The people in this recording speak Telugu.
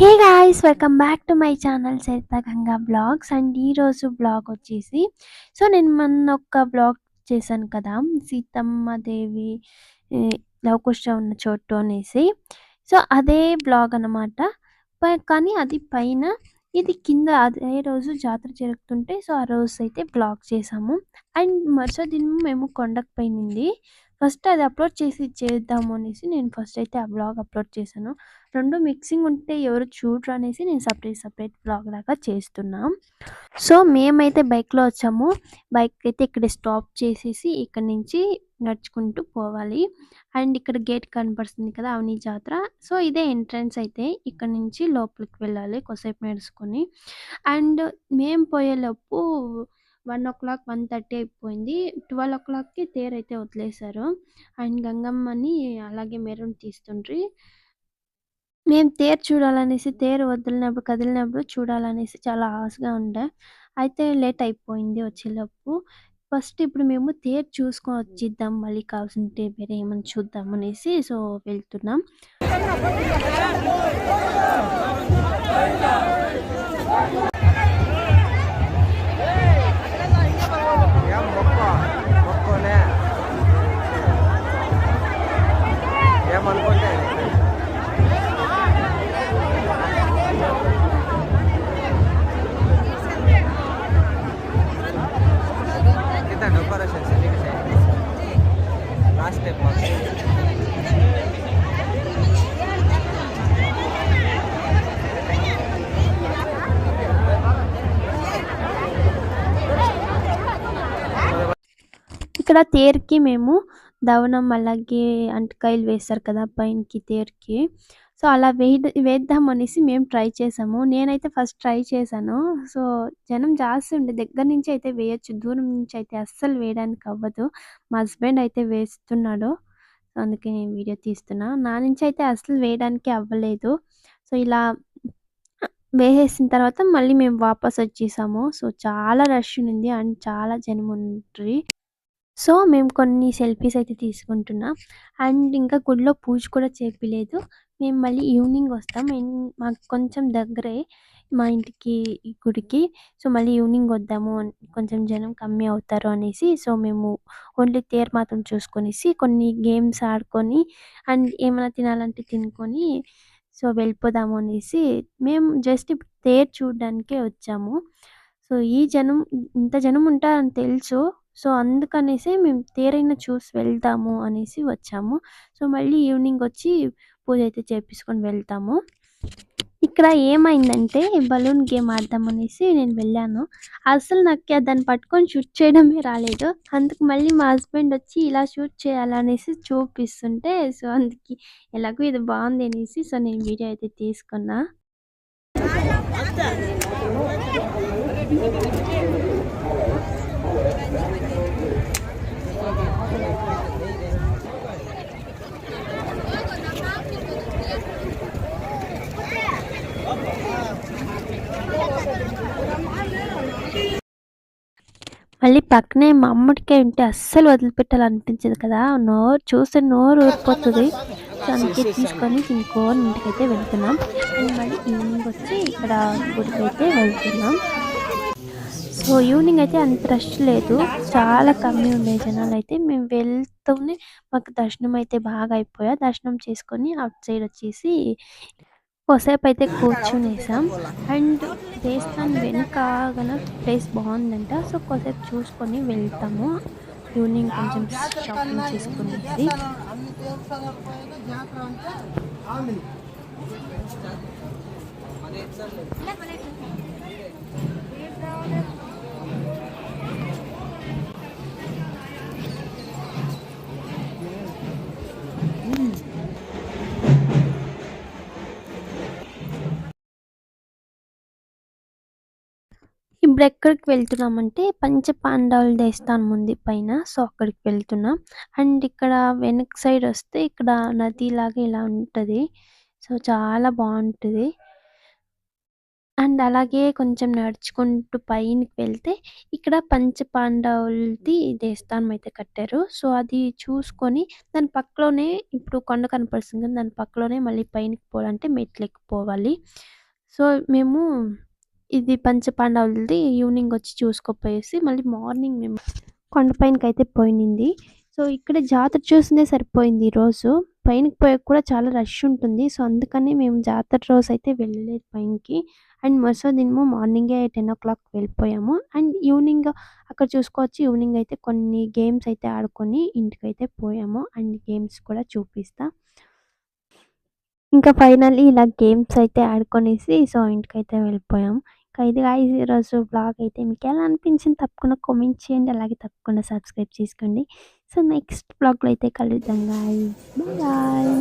Hey guys! Welcome back to my channel Saritha Ganga vlogs. And ఈరోజు బ్లాగ్ వచ్చేసి నేను మొన్న ఒక బ్లాగ్ చేశాను కదా! సీతమ్మ దేవి ఈ లవకుశ ఉన్న చోటు అనేసి. అదే బ్లాగ్ అనమాట. కానీ అది పైన, ఇది కింద. అదే రోజు జాతర జరుగుతుంటే ఆ రోజైతే బ్లాగ్ చేశాము. అండ్ మరుసటి దినం మేము కొండకు పోయింది. ఫస్ట్ అది అప్లోడ్ చేద్దాము అనేసి నేను ఫస్ట్ అయితే ఆ బ్లాగ్ అప్లోడ్ చేశాను. 2 మిక్సింగ్ ఉంటే ఎవరు చూడరు అనేసి నేను సెపరేట్ వ్లాగ్ లాగా చేస్తున్నా. మేమైతే బైక్‌లో వచ్చాము. బైక్ అయితే ఇక్కడ స్టాప్ చేసేసి ఇక్కడి నుంచి నడుచుకుంటూ పోవాలి. అండ్ ఇక్కడ గేట్ కనపడుతుంది కదా! అవని జాతర. ఇదే ఎంట్రన్స్ అయితే. ఇక్కడి నుంచి లోపలికి వెళ్ళాలి కొద్దిసేపు నడుచుకొని. అండ్ మేము పోయేలోపు 1:00, 1:30 అయిపోయింది. 12:00కి తేరైతే వదిలేశారు. అండ్ గంగమ్మని అలాగే మెరవని తీస్తుండ్రి. మేము తేరు చూడాలనేసి, తేరు కదిలినప్పుడు చూడాలనేసి చాలా ఆశగా ఉండే. అయితే లేట్ అయిపోయింది వచ్చేలోపు. ఫస్ట్ ఇప్పుడు మేము తేరు చూసుకొని వచ్చిద్దాం. మళ్ళీ కావాల్సుంటే వేరే ఏమన్నా చూద్దాం అనేసి వెళ్తున్నాం. ఇక్కడ తేరుకి మేము దవనం అలాగే అంటకాయలు వేస్తారు కదా పైనకి తేరుకి. అలా వేద్దాం అనేసి మేము ట్రై చేసాము. నేనైతే ఫస్ట్ ట్రై చేశాను. జనం జాస్తి ఉండే దగ్గర నుంచి అయితే వేయొచ్చు. దూరం నుంచి అయితే అస్సలు వేయడానికి అవ్వదు. మా హస్బెండ్ అయితే వేస్తున్నాడు. అందుకే నేను వీడియో తీస్తున్నా. నా నుంచి అయితే అస్సలు వేయడానికి అవ్వలేదు. ఇలా వేసేసిన తర్వాత మళ్ళీ మేము వాపస్ వచ్చేసాము. చాలా రష్ ఉండింది అండ్ చాలా జనం ఉండ్రి. మేము కొన్ని సెల్ఫీస్ అయితే తీసుకుంటున్నాం. అండ్ ఇంకా గుడిలో పూజ కూడా చేపియలేదు. మేము మళ్ళీ ఈవినింగ్ వస్తాం. మాకు కొంచెం దగ్గరే మా ఇంటికి ఈ గుడికి. మళ్ళీ ఈవినింగ్ వద్దాము కొంచెం జనం కమ్మి అవుతారు అనేసి. మేము ఓన్లీ తేరు మాత్రం చూసుకొనేసి కొన్ని గేమ్స్ ఆడుకొని అండ్ ఏమైనా తినాలంటే తినుకొని వెళ్ళిపోదాము అనేసి మేము జస్ట్ ఇప్పుడు తేరు చూడడానికే వచ్చాము. ఇంత జనం ఉంటారని తెలుసు. అందుకనేసి మేము తేరైనా చూసి వెళ్దాము అనేసి వచ్చాము. మళ్ళీ ఈవినింగ్ వచ్చి పూజ అయితే చేపించుకొని వెళ్తాము. ఇక్కడ ఏమైందంటే బలూన్ గేమ్ ఆడదాం అనేసి నేను వెళ్ళాను. అసలు నాకు దాన్ని పట్టుకొని షూట్ చేయడమే రాలేదు. అందుకు మళ్ళీ మా హస్బెండ్ వచ్చి ఇలా షూట్ చేయాలనేసి చూపిస్తుంటే అందుకే ఎలాగో ఇది బాగుంది అనేసి నేను వీడియో అయితే తీసుకున్నా. మళ్ళీ పక్కనే మామిడికాయ ఉంటే అస్సలు వదిలిపెట్టాలనిపించదు కదా! చూస్తే నోరు ఊరిపోతుంది. అందుకే తీసుకొని తినుకొని ఇంటికైతే వెళ్తున్నాం. అండ్ మళ్ళీ ఈవినింగ్ వచ్చి ఇక్కడ గుడికైతే వెళ్తున్నాం. ఈవినింగ్ అయితే అంత రష్ లేదు. చాలా కమ్మీ ఉండే జనాలైతే. మేము వెళ్తూనే మాకు దర్శనం అయితే బాగా అయిపోయా. దర్శనం చేసుకొని అటు సైడ్ వచ్చేసి కొద్దిసేపు అయితే కూర్చునేసాం. అండ్ దేవస్థానం వెనకాగన ప్లేస్ బాగుందంట. కొద్దిసేపు చూసుకొని వెళ్తాము. ఈవినింగ్ కొంచెం షాపింగ్ చేసుకునేసి. ఇప్పుడు ఎక్కడికి వెళ్తున్నామంటే పంచపాండవుల దేవస్థానం ఉంది పైన. అక్కడికి వెళ్తున్నాం. అండ్ ఇక్కడ వెనక సైడ్ వస్తే ఇక్కడ నది లాగా ఇలా ఉంటది. చాలా బాగుంటది. అండ్ అలాగే కొంచెం నడుచుకుంటూ పైనకి వెళ్తే ఇక్కడ పంచపాండవులది దేవస్థానం అయితే కట్టారు. సో, అది చూసుకొని దాని పక్కలోనే ఇప్పుడు కొండ కనపడుతుంది కదా! దాని పక్కలోనే మళ్ళీ పైనకి పోవాలంటే మెట్లెక్కి పోవాలి. సో, మేము ఇది పంచపాండవులది ఈవినింగ్ వచ్చి చూసుకోపోయేసి మళ్ళీ మార్నింగ్ మేము కొండ పైనకైతే పోయినింది. సో, ఇక్కడ జాతర చూసిందే సరిపోయింది ఈరోజు. పైనకి పోయాక కూడా చాలా రష్ ఉంటుంది. సో, అందుకని మేము జాతర రోజైతే వెళ్ళలేదు పైనకి. అండ్ మరుసటి దినము మార్నింగే 10:00 వెళ్ళిపోయాము. అండ్ ఈవినింగ్ అక్కడ చూసుకోవచ్చు. ఈవినింగ్ అయితే కొన్ని గేమ్స్ అయితే ఆడుకొని ఇంటికైతే పోయాము. అండ్ గేమ్స్ కూడా చూపిస్తా. ఇంకా ఫైనల్లీ ఇలా గేమ్స్ అయితే ఆడుకొనేసి సో, ఇంటికైతే వెళ్ళిపోయాం. ఇంకా ఇది గాయ్స్ ఈరోజు వ్లాగ్ అయితే మీకెలా అనిపించింది తప్పకుండా కామెంట్ చేయండి. అలాగే తప్పకుండా సబ్స్క్రైబ్ చేసుకోండి. సో, నెక్స్ట్ వ్లాగ్‌లో అయితే కలుద్దాం గాయ్స్. Bye bye.